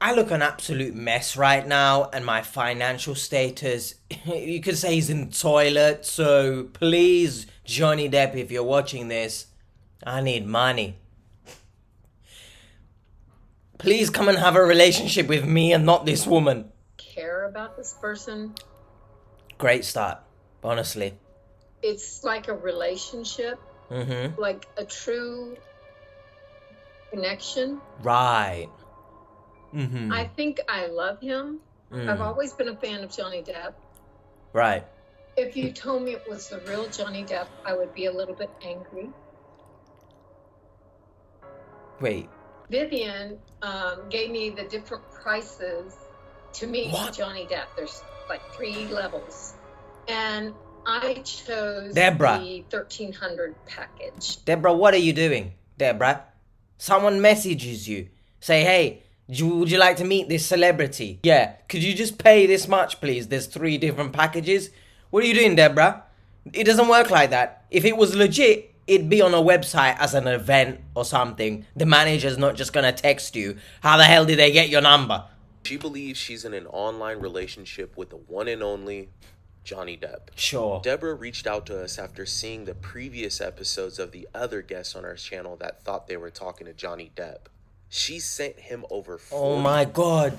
I look an absolute mess right now, and my financial status, you could say, is in the toilet. So please, Johnny Depp, if you're watching this, I need money. Please come and have a relationship with me and not this woman. Care about this person. Great start, honestly. It's like a relationship, like a true connection. Right. I think I love him. I've always been a fan of Johnny Depp. Right. If you told me it was the real Johnny Depp, I would be a little bit angry. Wait. Vivian gave me the different prices to meet Johnny Depp. There's like 3 levels. And I chose Deborah. the 1300 package. Deborah, what are you doing? Deborah, someone messages you. Say, hey, would you like to meet this celebrity? Yeah, could you just pay this much, please? There's 3 different packages. What are you doing, Deborah? It doesn't work like that. If it was legit, it'd be on a website as an event or something. The manager's not just gonna text you. How the hell did they get your number? She believes she's in an online relationship with the one and only Johnny Depp. Sure. Deborah reached out to us after seeing the previous episodes of the other guests on our channel that thought they were talking to Johnny Depp. She sent him over Oh my god.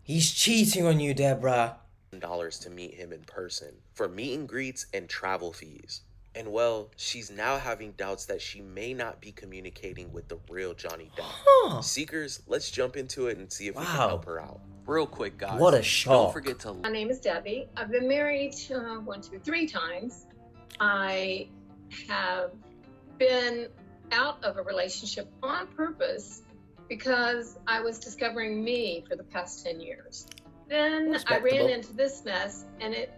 He's cheating on you, Deborah. $40 to meet him in person for meet and greets and travel fees. And well, she's now having doubts that she may not be communicating with the real Johnny Depp. Seekers, let's jump into it and see if we can help her out. Real quick, guys. What a shock. Don't forget to... My name is Debbie. I've been married 3 times. I have been out of a relationship on purpose because I was discovering me for the past 10 years. Then I ran into this mess, and it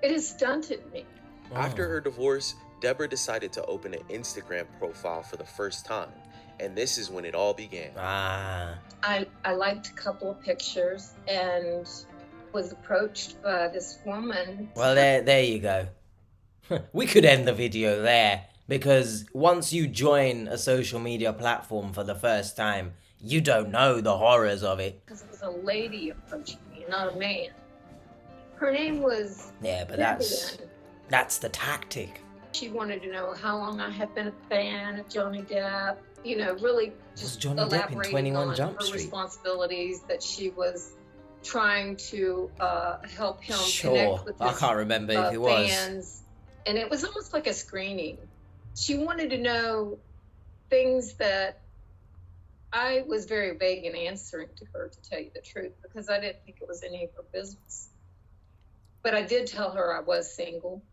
has stunted me. After her divorce, Deborah decided to open an Instagram profile for the first time, and this is when it all began. I liked a couple of pictures and was approached by this woman. Well, there you go. We could end the video there, because once you join a social media platform for the first time, you don't know the horrors of it. Because it was a lady approaching me, not a man. Her name was... Yeah, but that's the tactic. She wanted to know how long I had been a fan of Johnny Depp. You know, really just elaborating on her responsibilities, that she was trying to help him connect with his I can't remember if it was. fans. And it was almost like a screening. She wanted to know things that I was very vague in answering to her, to tell you the truth, because I didn't think it was any of her business. But I did tell her I was single.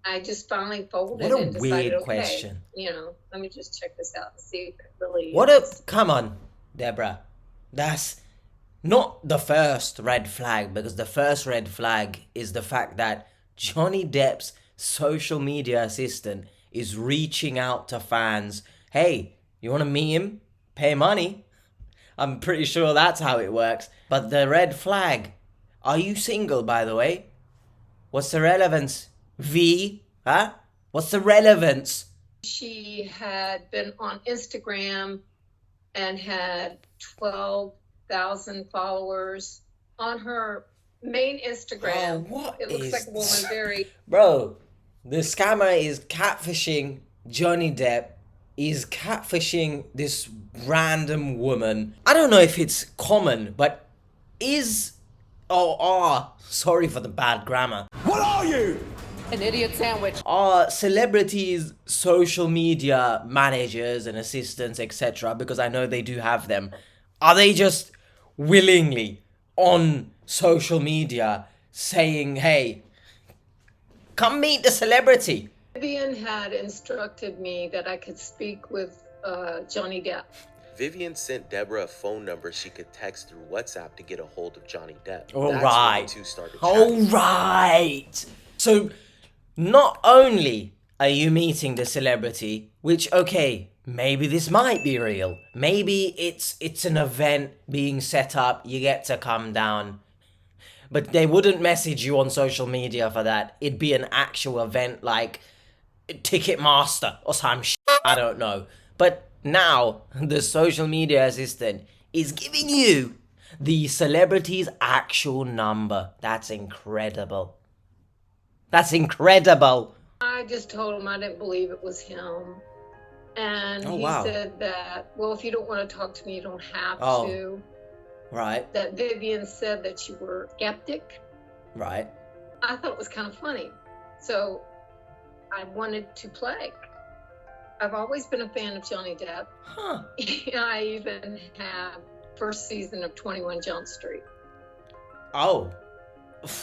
I just finally folded and decided, weird question. You know, let me just check this out and see if it really Come on, Deborah. That's not the first red flag, because the first red flag is the fact that Johnny Depp's social media assistant is reaching out to fans. Hey, you want to meet him? Pay money. I'm pretty sure that's how it works. But the red flag. Are you single, by the way? What's the relevance? V? Huh? What's the relevance? She had been on Instagram and had 12,000 followers on her main Instagram. It looks like a woman very... Bro, the scammer is catfishing Johnny Depp. Is catfishing this random woman. I don't know if it's common, but sorry for the bad grammar. What are you? An idiot sandwich. Are celebrities social media managers and assistants, etc., because I know they do have them, are they just willingly on social media saying, hey, come meet the celebrity? Vivian had instructed me that I could speak with Johnny Depp. Vivian sent Deborah a phone number she could text through WhatsApp to get a hold of Johnny Depp. All That's right. when the two started chatting. All right. So, not only are you meeting the celebrity, which, okay, maybe this might be real. Maybe it's an event being set up. You get to come down. But they wouldn't message you on social media for that. It'd be an actual event like Ticketmaster or some shit. I don't know. But now, the social media assistant is giving you the celebrity's actual number. That's incredible. That's incredible. I just told him I didn't believe it was him. And Oh, he wow. said that, well, if you don't want to talk to me, you don't have Oh. to. Right, That Vivian said that you were skeptic. right. I thought it was kind of funny. So I wanted to play. I've always been a fan of Johnny Depp. Huh. I even have first season of 21 Jump Street. Oh.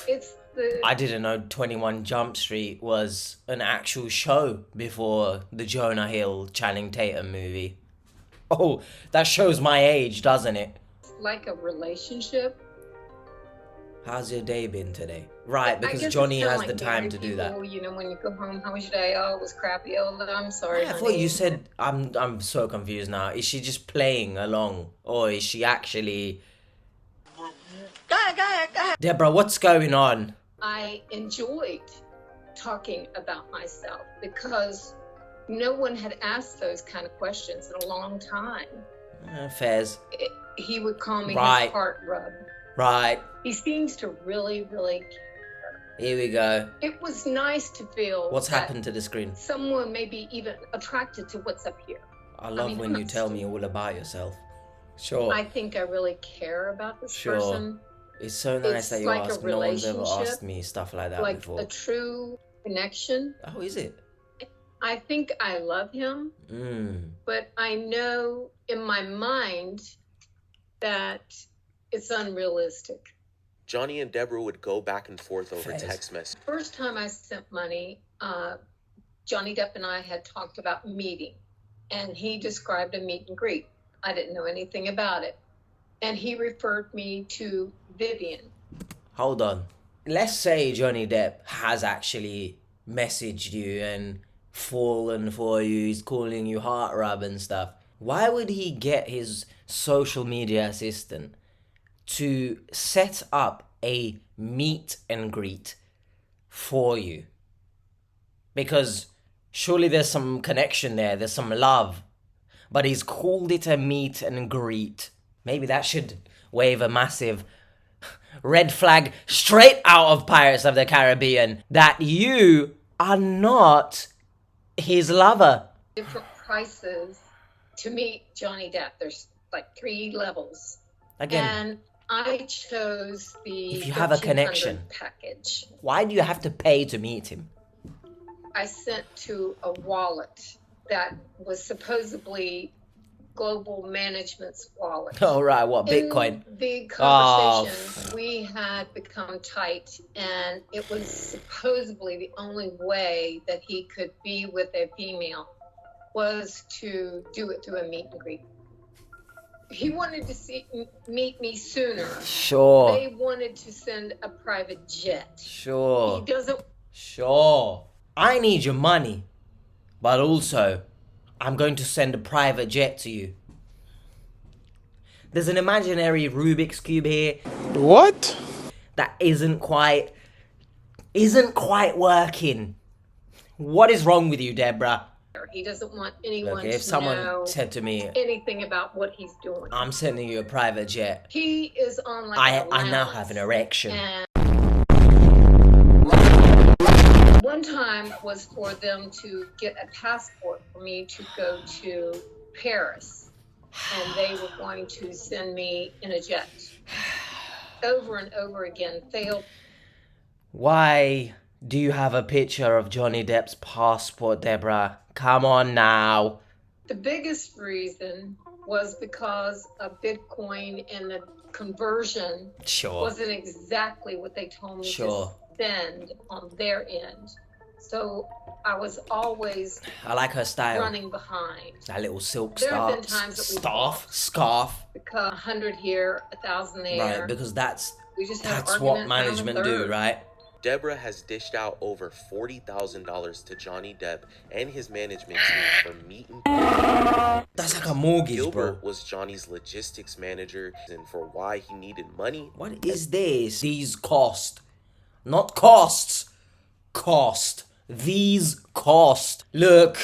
It's the I didn't know 21 Jump Street was an actual show before the Jonah Hill Channing Tatum movie. Oh, that shows my age, doesn't it? like a relationship. How's your day been today? Right, I because guess Johnny it's kinda has like the time married to do that. people, you know, when you go home, how was your day? Oh, it was crappy. Oh, I'm sorry. I thought honey. you said I'm so confused now. Is she just playing along, or is she actually? Go ahead. Deborah, what's going on? I enjoyed talking about myself because no one had asked those kind of questions in a long time. Fairs. He would call me Right. his heart rub. Right. He seems to really, really care. Here we go. It was nice to feel What's that happened to the screen? someone may be even attracted to what's up here. I love mean, when I'm you not tell me stupid. all about yourself. Sure. I think I really care about this Sure. person. It's so nice It's that you like a ask. No one's ever relationship, asked me stuff like that Like before. a true connection. Oh, is it? I think I love him, but I know in my mind that it's unrealistic. Johnny and Deborah would go back and forth over Fairs. text messages. First time I sent money, Johnny Depp and I had talked about meeting, and he described a meet and greet. I didn't know anything about it. And he referred me to Vivian. Hold on. Let's say Johnny Depp has actually messaged you and fallen for you. He's calling you heart rub and stuff. Why would he get his social media assistant to set up a meet and greet for you? Because surely there's some connection there, there's some love. But he's called it a meet and greet. Maybe that should wave a massive red flag straight out of Pirates of the Caribbean that you are not his lover. Different prices to meet Johnny Depp. There's like 3 levels. Again, And I chose the If you have a 1300 connection. package. why do you have to pay to meet him? I sent to a wallet that was supposedly Global Management's wallet. Oh, right, what, Bitcoin? In the Oh. conversation, we had become tight, and it was supposedly the only way that he could be with a female was to do it through a meet and greet. He wanted to meet me sooner. Sure, They wanted to send a private jet. He sure, doesn't. sure. I need your money, but also, I'm going to send a private jet to you. There's an imaginary Rubik's Cube here What? that isn't quite working. What is wrong with you, Deborah? He doesn't want anyone Look, if to someone know said to me, anything about what he's doing. I'm sending you a private jet, He is on like I an now allowance. have an erection. And one time was for them to get a passport for me to go to Paris, and they were going to send me in a jet. Over and over again, failed. Why do you have a picture of Johnny Depp's passport, Deborah? Come on now. The biggest reason was because of Bitcoin, and the conversion Sure. wasn't exactly what they told me Sure. to spend on their end. So I was always I like her style. running behind. That little silk There have scarf. been times that we Scarf. Because 100 here, 1,000 there. Right, because that's We just had an what argument around the management do, third. right? Deborah has dished out over $40,000 to Johnny Depp and his management team for meet and That's like a mortgage, Gilbert bro. was Johnny's logistics manager, and for why he needed money. What is this? These cost. Not costs. Cost. These cost. Look,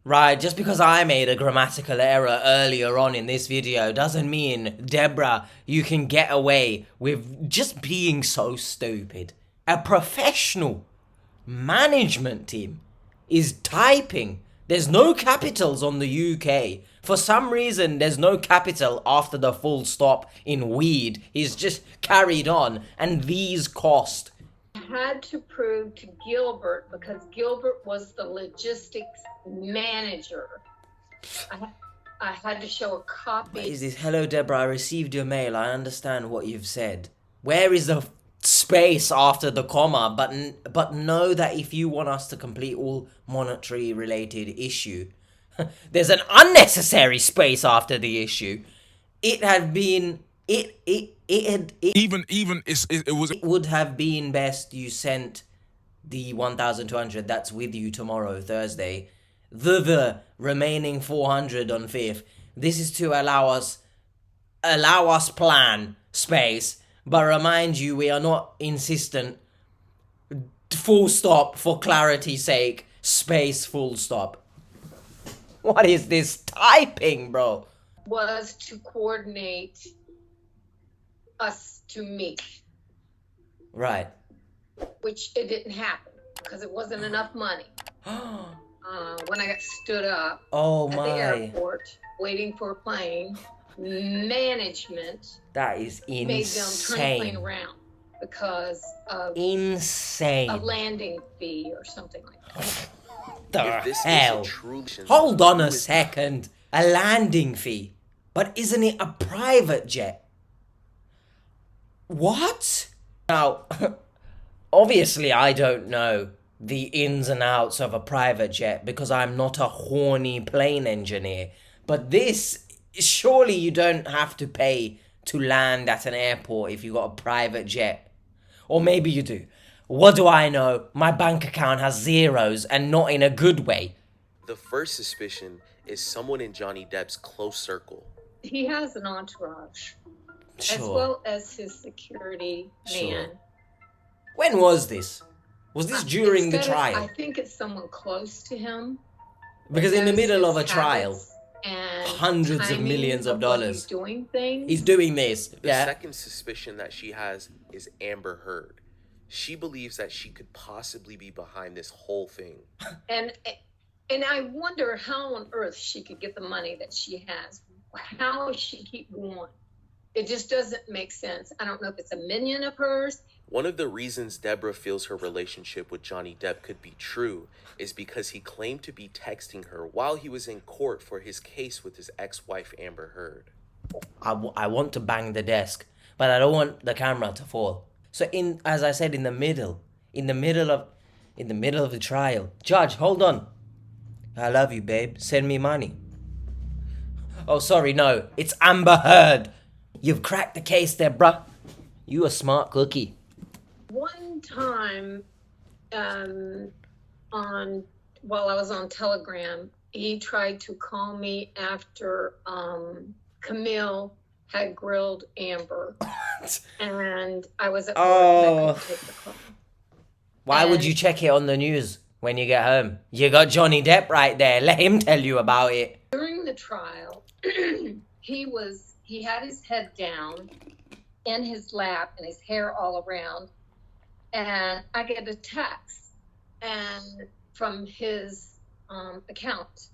Right, just because I made a grammatical error earlier on in this video doesn't mean, Deborah, you can get away with just being so stupid. A professional management team is typing. There's no capitals on the UK. For some reason, there's no capital after the full stop in weed. He's just carried on, and these cost. Had to prove to Gilbert, because Gilbert was the logistics manager. I had to show a copy. What is this? Hello, Deborah, I received your mail. I understand what you've said. Where is the space after the comma? But know that if you want us to complete all monetary related issue, there's an unnecessary space after the issue. It had been... It would have been best you sent the 1,200 that's with you tomorrow, Thursday. The remaining 400 on 5th. This is to allow us plan space, but remind you we are not insistent. Full stop for clarity's sake. Space full stop. What is this typing, bro? Was to coordinate us to meet. Right. Which it didn't happen because it wasn't enough money. When I got stood up at the airport waiting for a plane, management that is insane. Made them turn the plane around because of insane. A landing fee or something like The that. hell? Hold on a second. A landing fee? But isn't it a private jet? What? Now, obviously I don't know the ins and outs of a private jet because I'm not a horny plane engineer. But this, surely you don't have to pay to land at an airport if you got a private jet. Or maybe you do. What do I know? My bank account has zeros and not in a good way. The first suspicion is someone in Johnny Depp's close circle. He has an entourage. Sure. As well as his security man. When was this? Was this during the trial? I think it's someone close to him. Because in the middle of a trial, hundreds of millions of dollars. He's doing things. He's doing this. The second suspicion that she has is Amber Heard. She believes that she could possibly be behind this whole thing. And I wonder how on earth she could get the money that she has. How does she keep going? It just doesn't make sense. I don't know if it's a minion of hers. One of the reasons Deborah feels her relationship with Johnny Depp could be true is because he claimed to be texting her while he was in court for his case with his ex-wife Amber Heard. I want to bang the desk, but I don't want the camera to fall. So as I said, in the middle of the trial, Judge, hold on. I love you, babe. Send me money. Oh, sorry, no. It's Amber Heard. You've cracked the case there, bruh. You a smart cookie. One time, while I was on Telegram, he tried to call me after Camille had grilled Amber. And I was at work and I couldn't take the call. Why would you check it on the news when you get home? You got Johnny Depp right there. Let him tell you about it. During the trial, he had his head down in his lap and his hair all around. And I get a text from his account.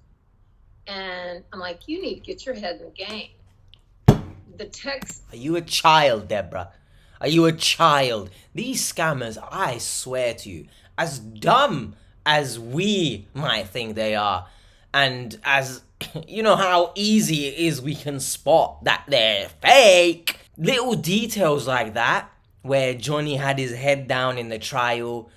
And I'm like, you need to get your head in the game. The text... Are you a child, Deborah? Are you a child? These scammers, I swear to you, as dumb as we might think they are, and as... you know how easy it is we can spot that they're fake. Little details like that, where Johnny had his head down in the trial.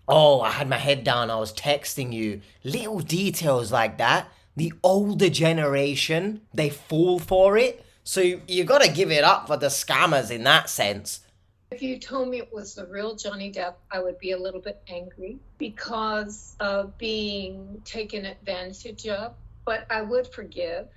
Oh, I had my head down, I was texting you. Little details like that. The older generation, they fall for it. So you gotta give it up for the scammers in that sense. If you told me it was the real Johnny Depp, I would be a little bit angry because of being taken advantage of. But I would forgive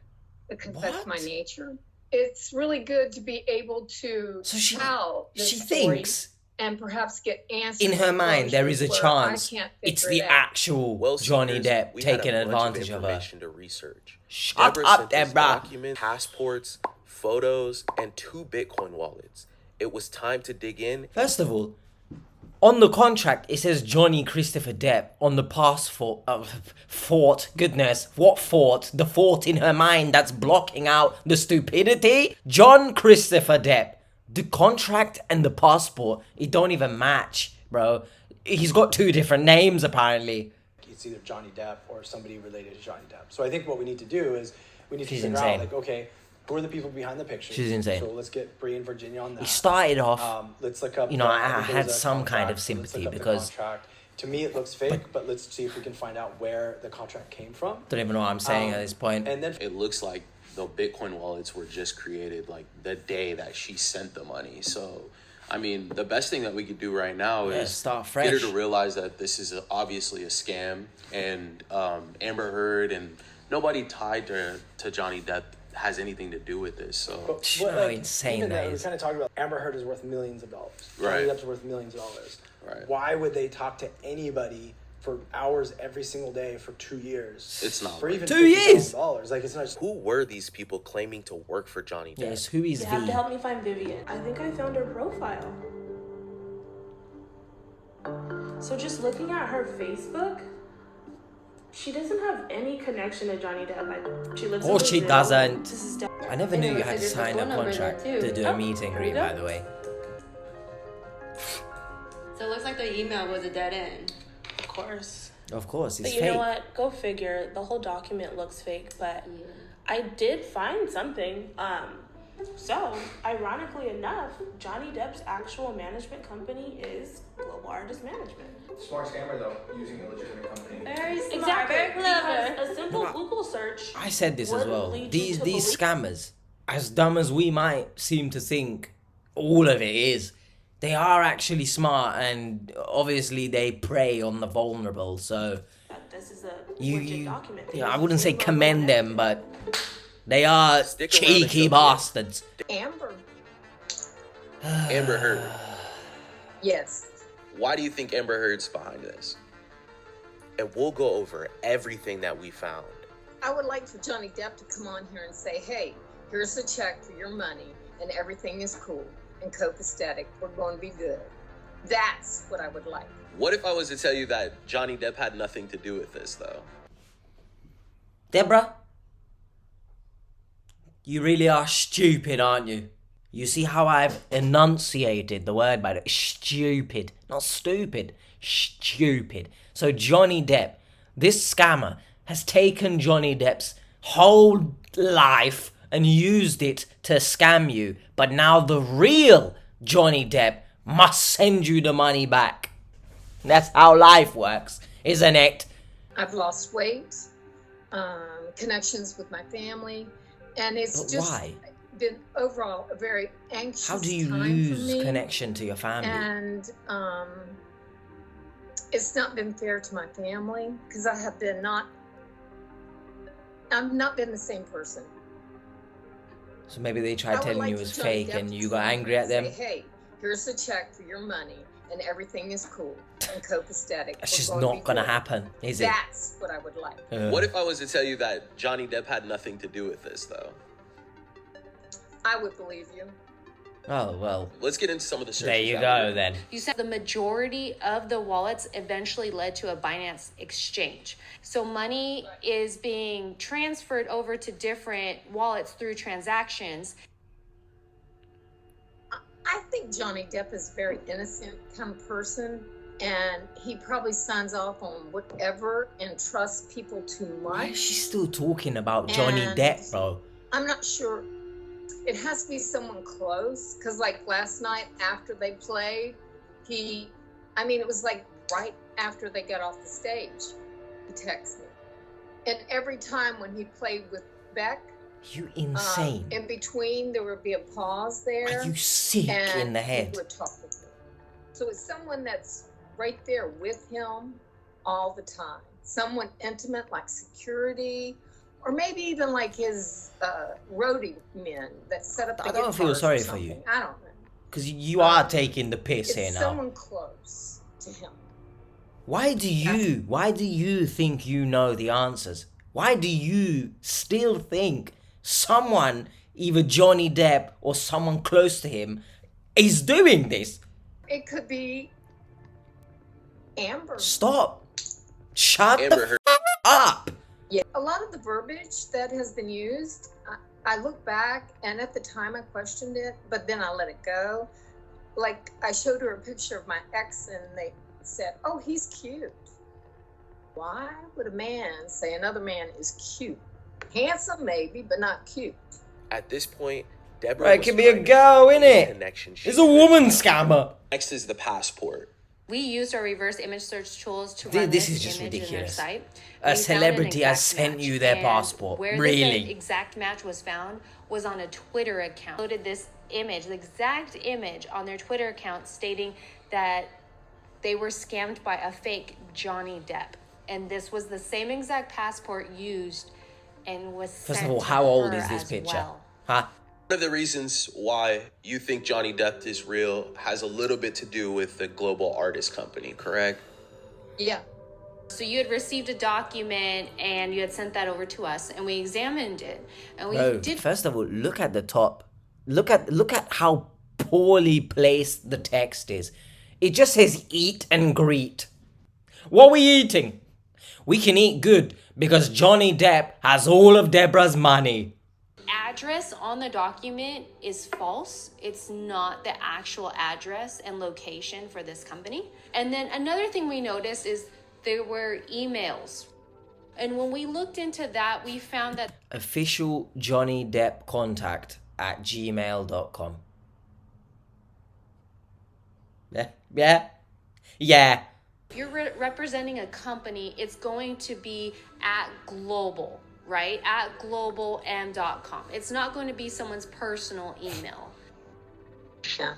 because that's my nature. It's really good to be able to tell this she story. thinks and perhaps get answers. In her mind, there is a where chance I can't it's figure the it out. actual Well, Johnny Seekers, Depp we had taking a bunch advantage of her. information to research. Shut Deborah up, sent us Deborah. documents, passports, photos, and 2 Bitcoin wallets. It was time to dig in. First of all, on the contract, it says Johnny Christopher Depp on the passport. Fort. Goodness, what fort? The fort in her mind that's blocking out the stupidity? John Christopher Depp. The contract and the passport, it don't even match, bro. He's got 2 different names, apparently. It's either Johnny Depp or somebody related to Johnny Depp. So I think what we need to do is we need She's to figure insane. out, like, okay, who are the people behind the picture? She's insane. So let's get Bree and Virginia on that. He started off, Let's look up. you know, I think had there's a some kind of contract, so let's sympathy look up the because- contract. To me, it looks fake, but let's see if we can find out where the contract came from. don't even know what I'm saying at this point. And then It looks like the Bitcoin wallets were just created like the day that she sent the money. So, I mean, the best thing that we could do right now Yeah, is start get her fresh. to realize that this is obviously a scam, and Amber Heard and nobody tied to Johnny Depp has anything to do with this. So, How insane even that we is. kind of talked about Amber Heard is worth millions of dollars. Right. Johnny Depp's worth millions of dollars. Right. Why would they talk to anybody for hours every single day for 2 years? It's not for right. even 2 years? $50,000. Like, it's not just Who were these people claiming to work for Johnny Depp? Yes, who is You have to V? help me find Vivian. I think I found her profile. So just looking at her Facebook, she doesn't have any connection to Johnny Depp. Like, she lives in Or she Brazil. doesn't. This is I never knew you had to There's a sign a phone number there, contract too. to do Oh, a meet and here greet, you go. by the way. So it looks like the email was a dead end. Of course. Of course, it's But you fake. know what? Go figure. The whole document looks fake, but I did find something. So, ironically enough, Johnny Depp's actual management company is Global Artist Management. Smart scammer though, using a legitimate company. Very smart, Exactly. very clever. Because a simple Google search. I said this as would well. lead you These to these believe- scammers, as dumb as we might seem to think all of it is, they are actually smart, and obviously they prey on the vulnerable. So that this is a you, legit document. I wouldn't say commend them, but they are Stick around and show cheeky me. bastards. Amber, Amber Heard. yes. Why do you think Amber Heard's behind this? And we'll go over everything that we found. I would like for Johnny Depp to come on here and say, hey, here's a check for your money and everything is cool and copacetic. We're going to be good. That's what I would like. what if I was to tell you that Johnny Depp had nothing to do with this, though? Deborah, you really are stupid, aren't you? You see how I've enunciated the word by the stupid, not stupid, stupid. So Johnny Depp, this scammer, has taken Johnny Depp's whole life and used it to scam you. But now the real Johnny Depp must send you the money back. That's how life works, isn't it? I've lost weight, connections with my family, and it's But just why? been overall a very anxious How do you time for lose me. connection to your family? And it's not been fair to my family because I've not been the same person. So maybe they I tried would telling like you it for was Johnny fake Depp and to you come got on angry at and them. say, hey, here's a check for your money and everything is cool and copacetic. That's We're just going to not be gonna good. happen, is it? That's what I would like. What if I was to tell you that Johnny Depp had nothing to do with this, though? I would believe you. Oh, well, Let's get into some of the searches. there you that go we then. You said the majority of the wallets eventually led to a Binance exchange. So money is being transferred over to different wallets through transactions. I think Johnny Depp is a very innocent kind of person, and he probably signs off on whatever and trusts people too Why much. is she still talking about Johnny And- Depp, bro? I'm not sure. It has to be someone close, because like last night after they played, it was like right after they got off the stage, he texted me. And every time when he played with Beck, You insane. in between there would be a pause there. Are you sick and in the head? He would talk with him. So it's someone that's right there with him all the time. Someone intimate like security, or maybe even like his roadie men that set up the I don't feel guitars or sorry for you. something. I don't know. Because you are taking the piss here It's now. someone close to him. Why do you think you know the answers? Why do you still think someone, either Johnny Depp or someone close to him, is doing this? It could be Amber. Stop. Shut Amber the Heard. up. Yeah, a lot of the verbiage that has been used, I look back, and at the time I questioned it, but then I let it go. Like, I showed her a picture of my ex, and they said, "Oh, he's cute." Why would a man say another man is cute? Handsome, maybe, but not cute. At this point, Deborah Right, it was can be a trying to girl, find innit? any connection she It's a could woman to scammer. Next is the passport. We used our reverse image search tools to This run this is just image in ridiculous. their site. A We found an celebrity has exact sent match, you their and passport. Where Really? this exact match was found was on a Twitter account. Loaded this image, the exact image, on their Twitter account, stating that they were scammed by a fake Johnny Depp, and this was the same exact passport used and was First sent of all, to how old her is this as picture? well. Huh? One of the reasons why you think Johnny Depp is real has a little bit to do with the global artist company, correct? Yeah. So you had received a document and you had sent that over to us, and we examined it, and we Bro, did. first of all, look at the top. Look at how poorly placed the text is. It just says eat and greet. What are we eating? We can eat good because Johnny Depp has all of Deborah's money. Address on the document is false. It's not the actual address and location for this company. And then another thing we noticed is there were emails. And when we looked into that, we found that Official Johnny Depp contact at gmail.com. Yeah. if you're representing a company, it's going to be at global, right? At globalm.com. It's not going to be someone's personal email. Yeah.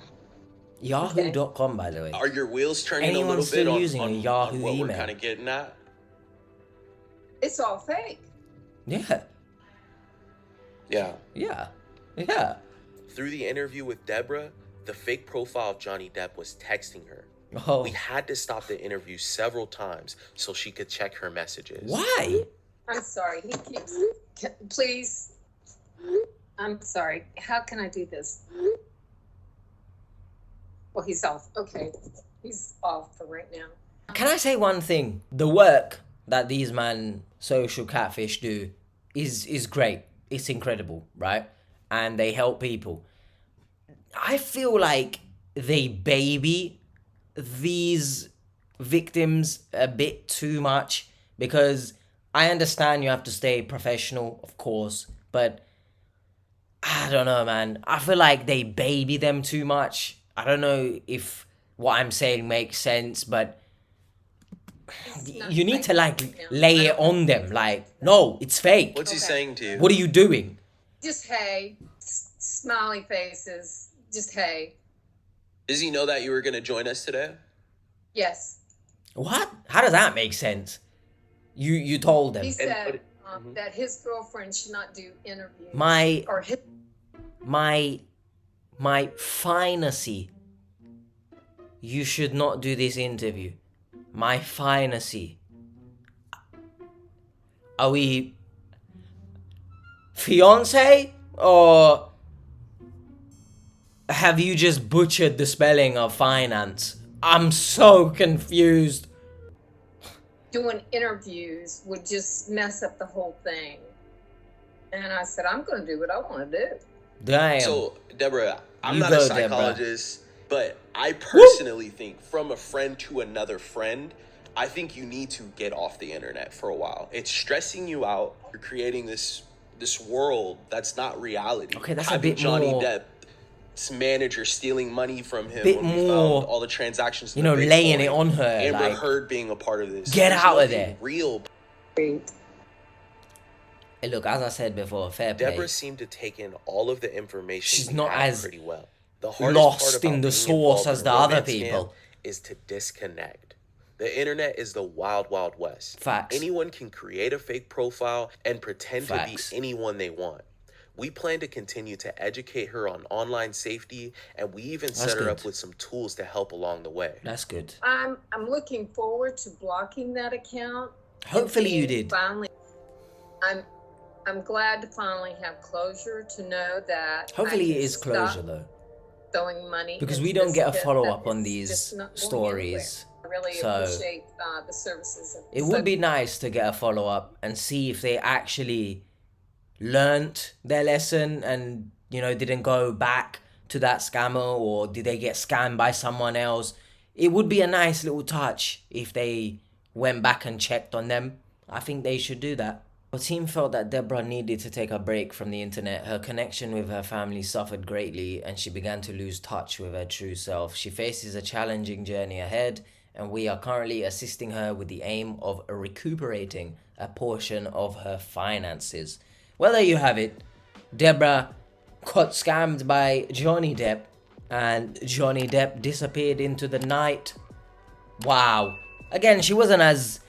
Yahoo.com, by the way. Are your wheels turning Anyone a little still bit on, using a on Yahoo what we're email? kind of getting at? It's all fake. Yeah. Yeah. Through the interview with Deborah, the fake profile of Johnny Depp was texting her. Oh. We had to stop the interview several times so she could check her messages. Why? I'm sorry. He keeps. Please. I'm sorry. How can I do this? Well, he's off. Okay. He's off for right now. Can I say one thing? The work that these man social catfish do is great. It's incredible, right? And they help people. I feel like they baby these victims a bit too much, because I understand you have to stay professional, of course, but I don't know, man. I feel like they baby them too much. I don't know if what I'm saying makes sense, but you need to lay it on them. Like, no, it's fake. What's he saying to you? What are you doing? Just hey. Smiley faces. Just hey. Does he know that you were going to join us today? Yes. What? How does that make sense? You told them. He said that his girlfriend should not do interviews. My Or his. my finacy. You should not do this interview. My finacy. Are we fiance, or have you just butchered the spelling of finance? I'm so confused. Doing interviews would just mess up the whole thing. And I said, I'm going to do what I want to do. Damn. So, Deborah, I'm You not a go, Deborah. psychologist, but I personally think from a friend to another friend, I think you need to get off the internet for a while. It's stressing you out. You're creating this world that's not reality. Okay, that's a Having bit Johnny more- Depp's manager stealing money from him Bit when we more, found all the transactions. you know, in the laying Bitcoin. it on her, Amber like, Heard being a part of this. get There's out of nothing there. Real. Hey, look, as I said before, fair play. Deborah seemed to take in all of the information She's we not had as pretty well. The hardest lost part about in the being source involved in as a the other romance people. scam is to disconnect. The internet is the wild, wild west. Facts. Anyone can create a fake profile and pretend Facts. to be anyone they want. We plan to continue to educate her on online safety, and we even set her up with some tools to help along the way. That's good. I'm looking forward to blocking that account. Hopefully you did. Finally, I'm glad to finally have closure to know that. Hopefully it is closure though. Throwing money because we don't get a follow-up on these stories. I really appreciate the services. It would be nice to get a follow-up and see if they actually learnt their lesson and, you know, didn't go back to that scammer, or did they get scammed by someone else. It would be a nice little touch if they went back and checked on them. I think they should do that. Our team felt that Deborah needed to take a break from the internet. Her connection with her family suffered greatly and she began to lose touch with her true self. She faces a challenging journey ahead, and we are currently assisting her with the aim of recuperating a portion of her finances. Well, there you have it. Deborah got scammed by Johnny Depp, and Johnny Depp disappeared into the night. Wow. Again, she wasn't as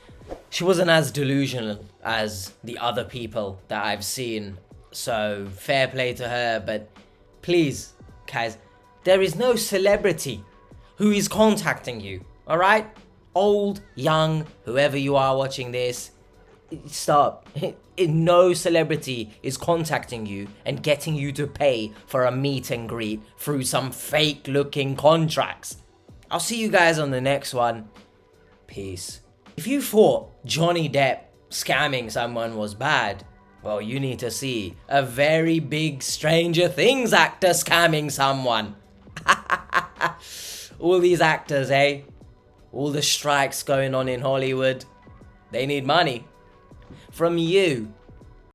delusional as the other people that I've seen, so fair play to her. But please, guys, there is no celebrity who is contacting you, all right? Old, young, whoever you are watching this, stop. No celebrity is contacting you and getting you to pay for a meet and greet through some fake looking contracts. I'll see you guys on the next one. Peace. If you thought Johnny Depp scamming someone was bad, well, you need to see a very big Stranger Things actor scamming someone. All these actors, eh? All the strikes going on in Hollywood. They need money from you.